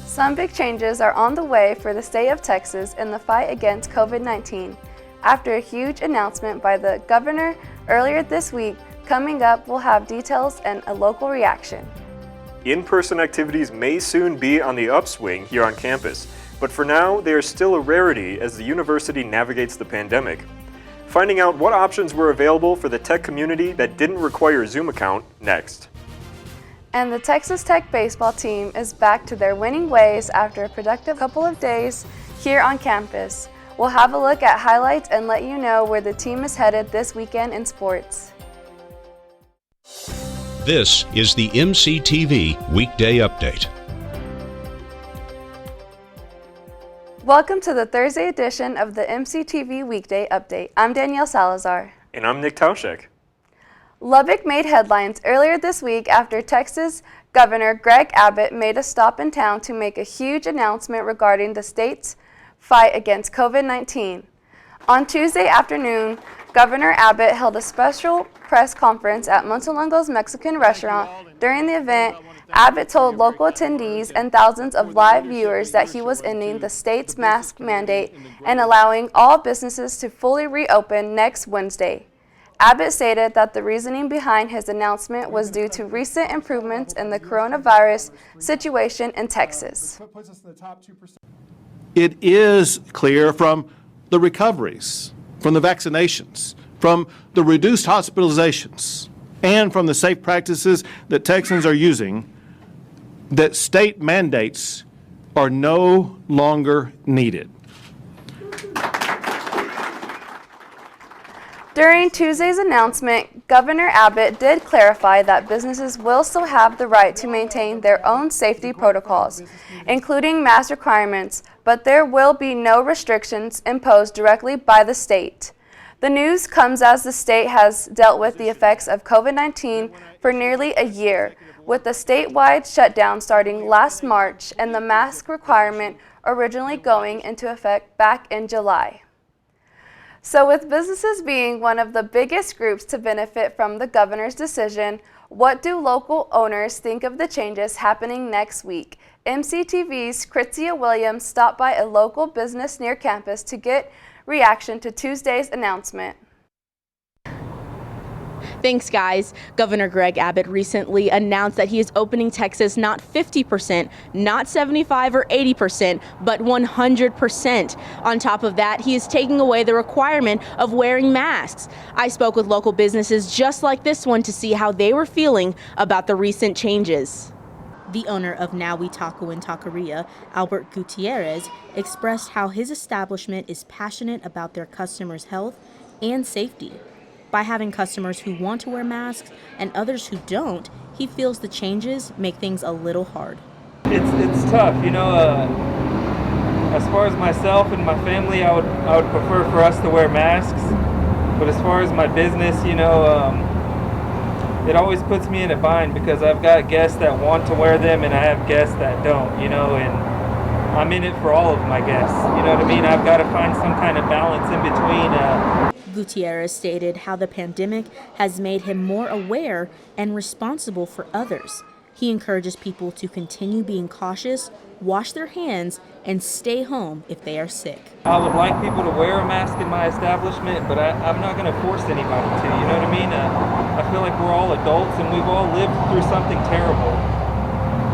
Some big changes are on the way for the state of Texas in the fight against COVID-19. After a huge announcement by the governor earlier this week, coming up we'll have details and a local reaction. In-person activities may soon be on the upswing here on campus, but for now they are still a rarity as the university navigates the pandemic. Finding out what options were available for the tech community that didn't require a Zoom account next. And the Texas Tech baseball team is back to their winning ways after a productive couple of days here on campus. We'll have a look at highlights and let you know where the team is headed this weekend in sports. This is the MCTV Weekday Update. Welcome to the Thursday edition of the MCTV Weekday Update. I'm Danielle Salazar. And I'm Tauschek. Lubbock made headlines earlier this week after Texas Governor Greg Abbott made a stop in town to make a huge announcement regarding the state's fight against COVID-19. On Tuesday afternoon, Governor Abbott held a special press conference at Montelongo's Mexican restaurant. During the event, Abbott told local attendees and thousands of live viewers that he was ending the state's mask mandate and allowing all businesses to fully reopen next Wednesday. Abbott stated that the reasoning behind his announcement was due to recent improvements in the coronavirus situation in Texas. It is clear from the recoveries, from the vaccinations, from the reduced hospitalizations, and from the safe practices that Texans are using that state mandates are no longer needed. During Tuesday's announcement, Governor Abbott did clarify that businesses will still have the right to maintain their own safety protocols, including mask requirements, but there will be no restrictions imposed directly by the state. The news comes as the state has dealt with the effects of COVID-19 for nearly a year, with the statewide shutdown starting last March and the mask requirement originally going into effect back in July. So with businesses being one of the biggest groups to benefit from the governor's decision, what do local owners think of the changes happening next week? MCTV's Kritzia Williams stopped by a local business near campus to get reaction to Tuesday's announcement. Thanks, guys. Governor Greg Abbott recently announced that he is opening Texas not 50%, not 75 or 80%, but 100%. On top of that, he is taking away the requirement of wearing masks. I spoke with local businesses just like this one to see how they were feeling about the recent changes. The owner of Naui Taco and Taqueria, Albert Gutierrez, expressed how his establishment is passionate about their customers' health and safety. By having customers who want to wear masks and others who don't, he feels the changes make things a little hard. It's tough, you know. As far as myself and my family, I would prefer for us to wear masks. But as far as my business, you know, it always puts me in a bind because I've got guests that want to wear them and I have guests that don't, you know, and I'm in it for all of my guests. You know what I mean? I've got to find some kind of balance in between. Gutierrez stated how the pandemic has made him more aware and responsible for others. He encourages people to continue being cautious, wash their hands, and stay home if they are sick. I would like people to wear a mask in my establishment, but I'm not going to force anybody to, you know what I mean? I feel like we're all adults and we've all lived through something terrible.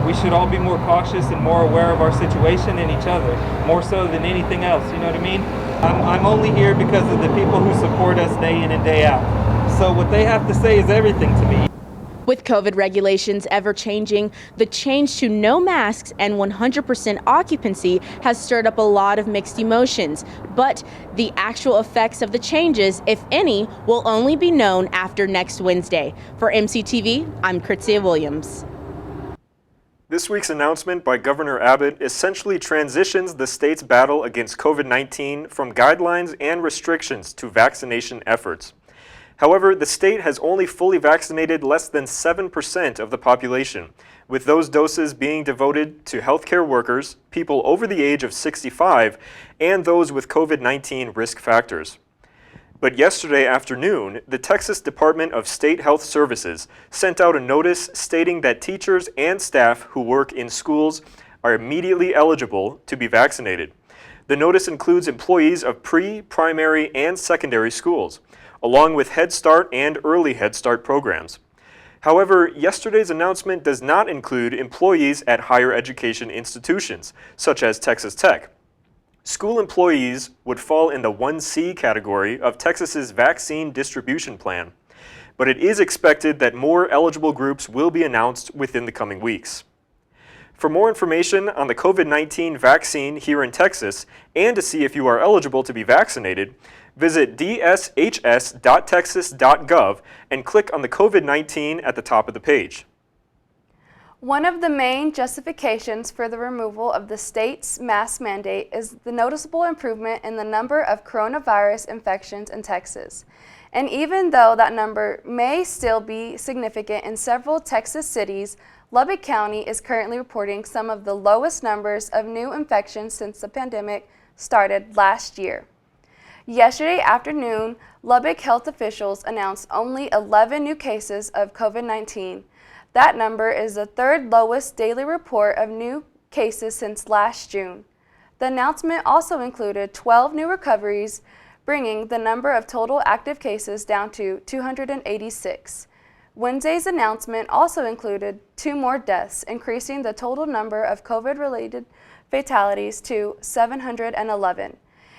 We should all be more cautious and more aware of our situation and each other, more so than anything else, you know what I mean? I'm only here because of the people who support us day in and day out. So what they have to say is everything to me. With COVID regulations ever changing, the change to no masks and 100% occupancy has stirred up a lot of mixed emotions. But the actual effects of the changes, if any, will only be known after next Wednesday. For MCTV, I'm Kritzia Williams. This week's announcement by Governor Abbott essentially transitions the state's battle against COVID-19 from guidelines and restrictions to vaccination efforts. However, the state has only fully vaccinated less than 7% of the population, with those doses being devoted to healthcare workers, people over the age of 65, and those with COVID-19 risk factors. But yesterday afternoon, the Texas Department of State Health Services sent out a notice stating that teachers and staff who work in schools are immediately eligible to be vaccinated. The notice includes employees of pre, primary, and secondary schools, along with Head Start and Early Head Start programs. However, yesterday's announcement does not include employees at higher education institutions, such as Texas Tech. School employees would fall in the 1C category of Texas's vaccine distribution plan, but it is expected that more eligible groups will be announced within the coming weeks. For more information on the COVID-19 vaccine here in Texas and to see if you are eligible to be vaccinated, visit dshs.texas.gov and click on the COVID-19 at the top of the page. One of the main justifications for the removal of the state's mask mandate is the noticeable improvement in the number of coronavirus infections in Texas. And even though that number may still be significant in several Texas cities, Lubbock County is currently reporting some of the lowest numbers of new infections since the pandemic started last year. Yesterday afternoon, Lubbock health officials announced only 11 new cases of COVID-19. That number is the third lowest daily report of new cases since last June. The announcement also included 12 new recoveries, bringing the number of total active cases down to 286. Wednesday's announcement also included 2 more deaths, increasing the total number of COVID-related fatalities to 711.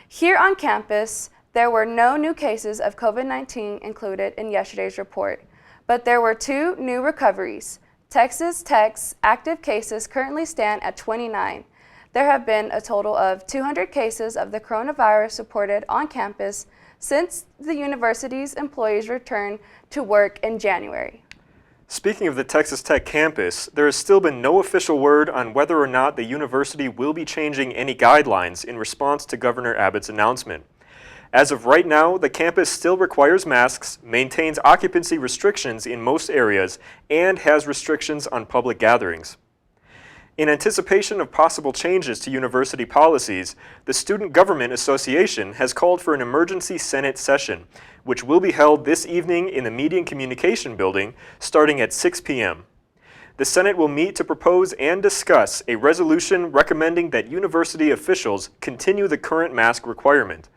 Here on campus, there were no new cases of COVID-19 included in yesterday's report, but there were 2 new recoveries. Texas Tech's active cases currently stand at 29. There have been a total of 200 cases of the coronavirus reported on campus since the university's employees returned to work in January. Speaking of the Texas Tech campus, there has still been no official word on whether or not the university will be changing any guidelines in response to Governor Abbott's announcement. As of right now, the campus still requires masks, maintains occupancy restrictions in most areas, and has restrictions on public gatherings. In anticipation of possible changes to university policies, the Student Government Association has called for an emergency Senate session, which will be held this evening in the Media and Communication Building starting at 6 p.m. The Senate will meet to propose and discuss a resolution recommending that university officials continue the current mask requirement.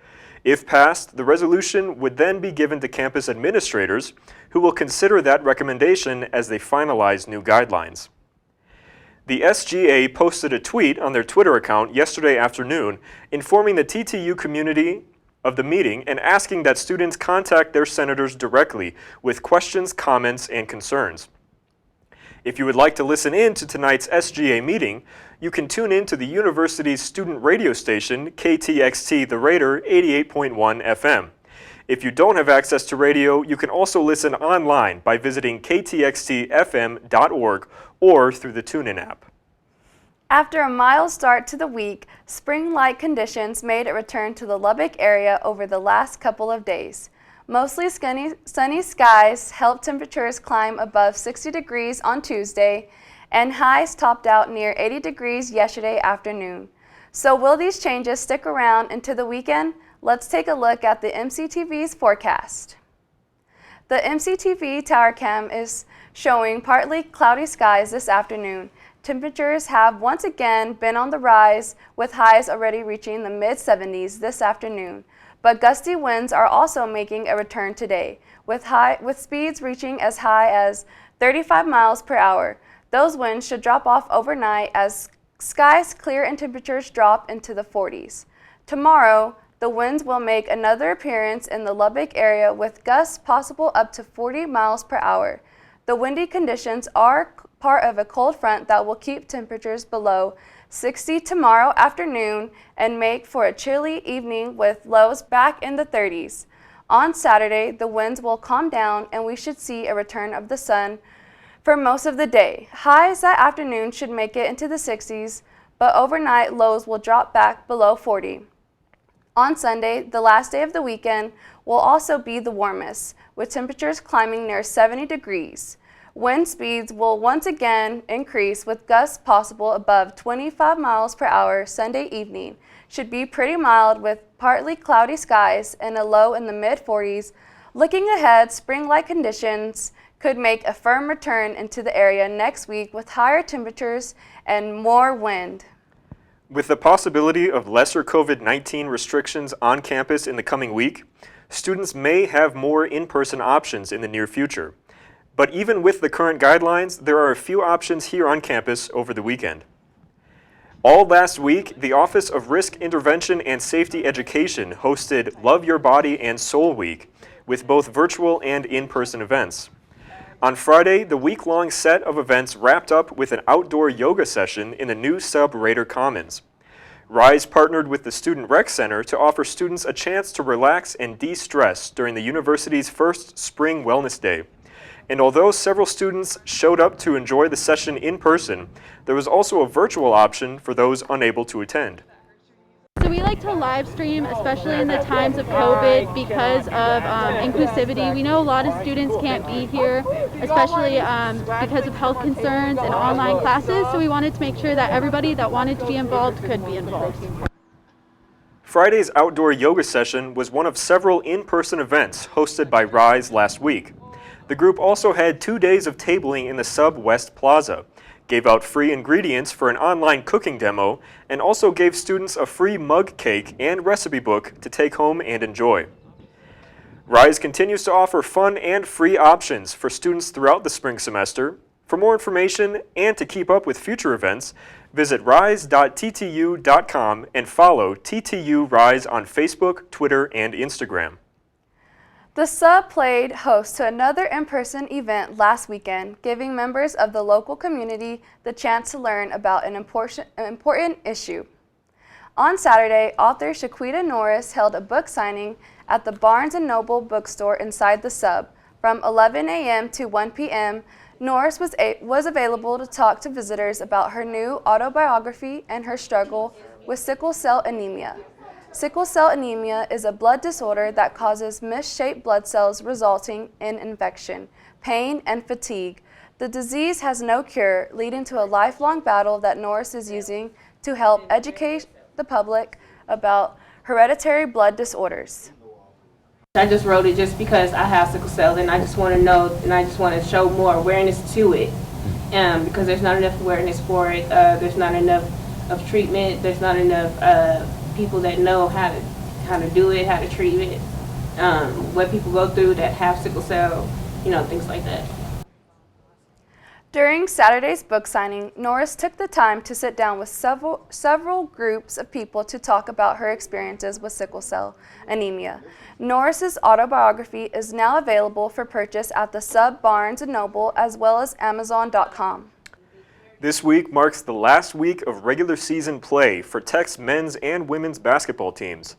If passed, the resolution would then be given to campus administrators, who will consider that recommendation as they finalize new guidelines. The SGA posted a tweet on their Twitter account yesterday afternoon informing the TTU community of the meeting and asking that students contact their senators directly with questions, comments, and concerns. If you would like to listen in to tonight's SGA meeting, you can tune in to the university's student radio station, KTXT The Raider 88.1 FM. If you don't have access to radio, you can also listen online by visiting ktxtfm.org or through the TuneIn app. After a mild start to the week, spring-like conditions made a return to the Lubbock area over the last couple of days. Mostly sunny skies helped temperatures climb above 60 degrees on Tuesday, and highs topped out near 80 degrees yesterday afternoon. So will these changes stick around into the weekend? Let's take a look at the MCTV's forecast. The MCTV Tower Cam is showing partly cloudy skies this afternoon. Temperatures have once again been on the rise, with highs already reaching the mid-70s this afternoon. But gusty winds are also making a return today, with speeds reaching as high as 35 miles per hour. Those winds should drop off overnight as skies clear and temperatures drop into the 40s. Tomorrow, the winds will make another appearance in the Lubbock area, with gusts possible up to 40 miles per hour. The windy conditions are part of a cold front that will keep temperatures below 60 tomorrow afternoon and make for a chilly evening with lows back in the 30s. On Saturday, the winds will calm down and we should see a return of the sun for most of the day. Highs that afternoon should make it into the 60s, but overnight lows will drop back below 40. On Sunday, the last day of the weekend, will also be the warmest, with temperatures climbing near 70 degrees. Wind speeds will once again increase, with gusts possible above 25 miles per hour Sunday evening. Should be pretty mild with partly cloudy skies and a low in the mid-40s. Looking ahead, spring-like conditions could make a firm return into the area next week with higher temperatures and more wind. With the possibility of lesser COVID-19 restrictions on campus in the coming week, students may have more in-person options in the near future. But even with the current guidelines, there are a few options here on campus over the weekend. All last week, the Office of Risk Intervention and Safety Education hosted Love Your Body and Soul Week with both virtual and in-person events. On Friday, the week-long set of events wrapped up with an outdoor yoga session in the new Sub Raider Commons. RISE partnered with the Student Rec Center to offer students a chance to relax and de-stress during the university's first Spring Wellness Day. And although several students showed up to enjoy the session in person, there was also a virtual option for those unable to attend. So we like to live stream, especially in the times of COVID, because of inclusivity. We know a lot of students can't be here, especially because of health concerns and online classes, so we wanted to make sure that everybody that wanted to be involved could be involved. Friday's outdoor yoga session was one of several in-person events hosted by RISE last week. The group also had 2 days of tabling in the Sub West Plaza, gave out free ingredients for an online cooking demo, and also gave students a free mug cake and recipe book to take home and enjoy. RISE continues to offer fun and free options for students throughout the spring semester. For more information and to keep up with future events, visit rise.ttu.com and follow TTU RISE on Facebook, Twitter, and Instagram. The Sub played host to another in-person event last weekend, giving members of the local community the chance to learn about an important issue. On Saturday, author Shaquita Norris held a book signing at the Barnes & Noble bookstore inside the Sub. From 11 a.m. to 1 p.m., Norris was available to talk to visitors about her new autobiography and her struggle with sickle cell anemia. Sickle cell anemia is a blood disorder that causes misshaped blood cells resulting in infection, pain, and fatigue. The disease has no cure, leading to a lifelong battle that Norris is using to help educate the public about hereditary blood disorders. I just wrote it just because I have sickle cell and I just want to know and I just want to show more awareness to it because there's not enough awareness for it. There's not enough of treatment. There's not enough people that know how to do it, how to treat it, what people go through that have sickle cell, things like that. During Saturday's book signing, Norris took the time to sit down with several groups of people to talk about her experiences with sickle cell anemia. Norris's autobiography is now available for purchase at the Sub Barnes & Noble as well as Amazon.com. This week marks the last week of regular season play for Tech's men's and women's basketball teams.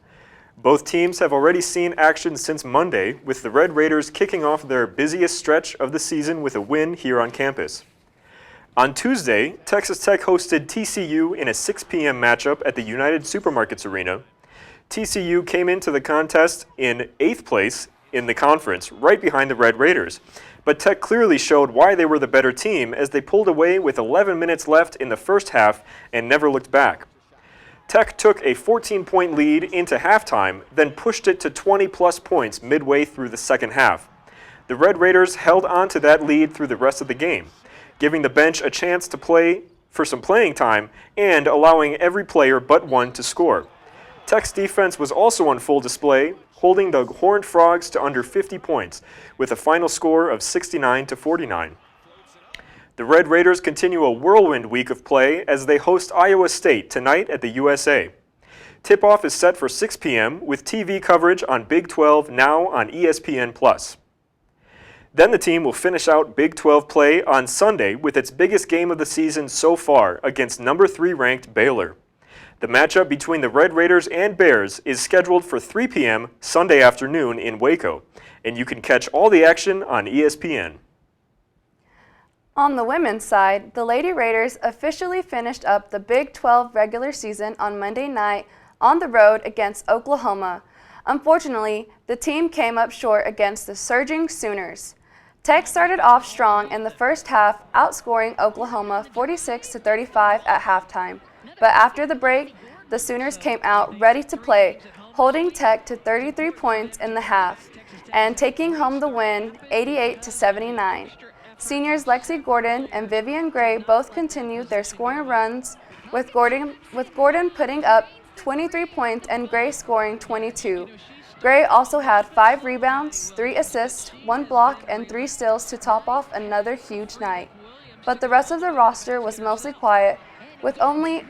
Both teams have already seen action since Monday, with the Red Raiders kicking off their busiest stretch of the season with a win here on campus. On Tuesday, Texas Tech hosted TCU in a 6 p.m. matchup at the United Supermarkets Arena. TCU came into the contest in 8th place in the conference, right behind the Red Raiders. But Tech clearly showed why they were the better team as they pulled away with 11 minutes left in the first half and never looked back. Tech took a 14-point lead into halftime, then pushed it to 20-plus points midway through the second half. The Red Raiders held on to that lead through the rest of the game, giving the bench a chance to play for some playing time and allowing every player but one to score. Tech's defense was also on full display, holding the Horned Frogs to under 50 points, with a final score of 69-49. The Red Raiders continue a whirlwind week of play as they host Iowa State tonight at the USA. Tip-off is set for 6 p.m. with TV coverage on Big 12 now on ESPN+. Then the team will finish out Big 12 play on Sunday with its biggest game of the season so far against number 3 ranked Baylor. The matchup between the Red Raiders and Bears is scheduled for 3 p.m. Sunday afternoon in Waco, and you can catch all the action on ESPN. On the women's side, the Lady Raiders officially finished up the Big 12 regular season on Monday night on the road against Oklahoma. Unfortunately, the team came up short against the surging Sooners. Tech started off strong in the first half, outscoring Oklahoma 46-35 at halftime. But after the break, the Sooners came out ready to play, holding Tech to 33 points in the half. and taking home the win 88-79. Seniors Lexi Gordon and Vivian Gray both continued their scoring runs, with Gordon putting up 23 points and Gray scoring 22. Gray also had 5 rebounds, 3 assists, 1 block, and 3 steals to top off another huge night. But the rest of the roster was mostly quiet, with only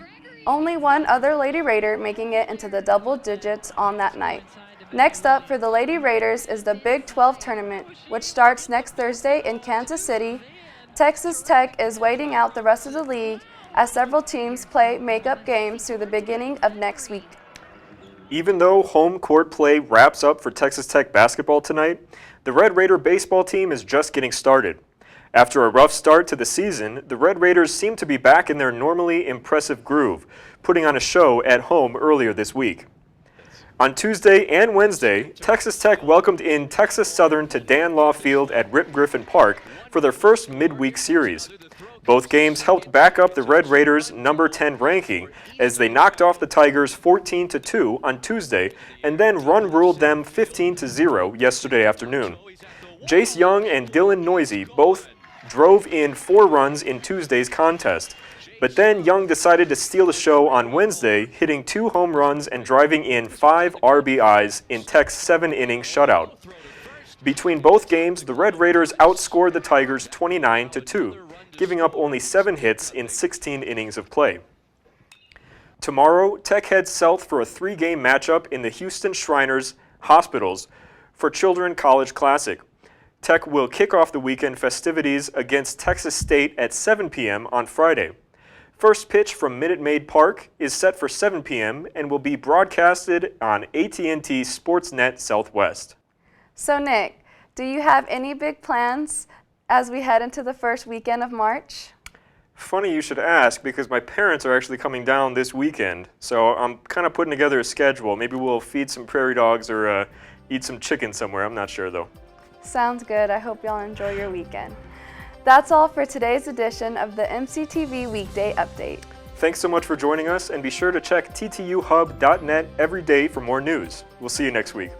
one other Lady Raider making it into the double digits on that night. Next up for the Lady Raiders is the Big 12 tournament, which starts next Thursday in Kansas City. Texas Tech is waiting out the rest of the league as several teams play makeup games through the beginning of next week. Even though home court play wraps up for Texas Tech basketball tonight, the Red Raider baseball team is just getting started. After a rough start to the season, the Red Raiders seem to be back in their normally impressive groove, putting on a show at home earlier this week. On Tuesday and Wednesday, Texas Tech welcomed in Texas Southern to Dan Law Field at Rip Griffin Park for their first midweek series. Both games helped back up the Red Raiders' number 10 ranking as they knocked off the Tigers 14-2 on Tuesday and then run-ruled them 15-0 yesterday afternoon. Jace Young and Dylan Noisy both drove in 4 runs in Tuesday's contest, but then Young decided to steal the show on Wednesday, hitting 2 home runs and driving in 5 RBIs in Tech's 7-inning shutout. Between both games, the Red Raiders outscored the Tigers 29-2, giving up only 7 hits in 16 innings of play. Tomorrow, Tech heads south for a 3-game matchup in the Houston Shriners Hospitals for Children College Classic. Tech will kick off the weekend festivities against Texas State at 7 p.m. on Friday. First pitch from Minute Maid Park is set for 7 p.m. and will be broadcasted on AT&T Sportsnet Southwest. So Nick, do you have any big plans as we head into the first weekend of March? Funny you should ask, because my parents are actually coming down this weekend, so I'm kind of putting together a schedule. Maybe we'll feed some prairie dogs or eat some chicken somewhere. I'm not sure though. Sounds good. I hope y'all enjoy your weekend. That's all for today's edition of the MCTV Weekday Update. Thanks so much for joining us, and be sure to check ttuhub.net every day for more news. We'll see you next week.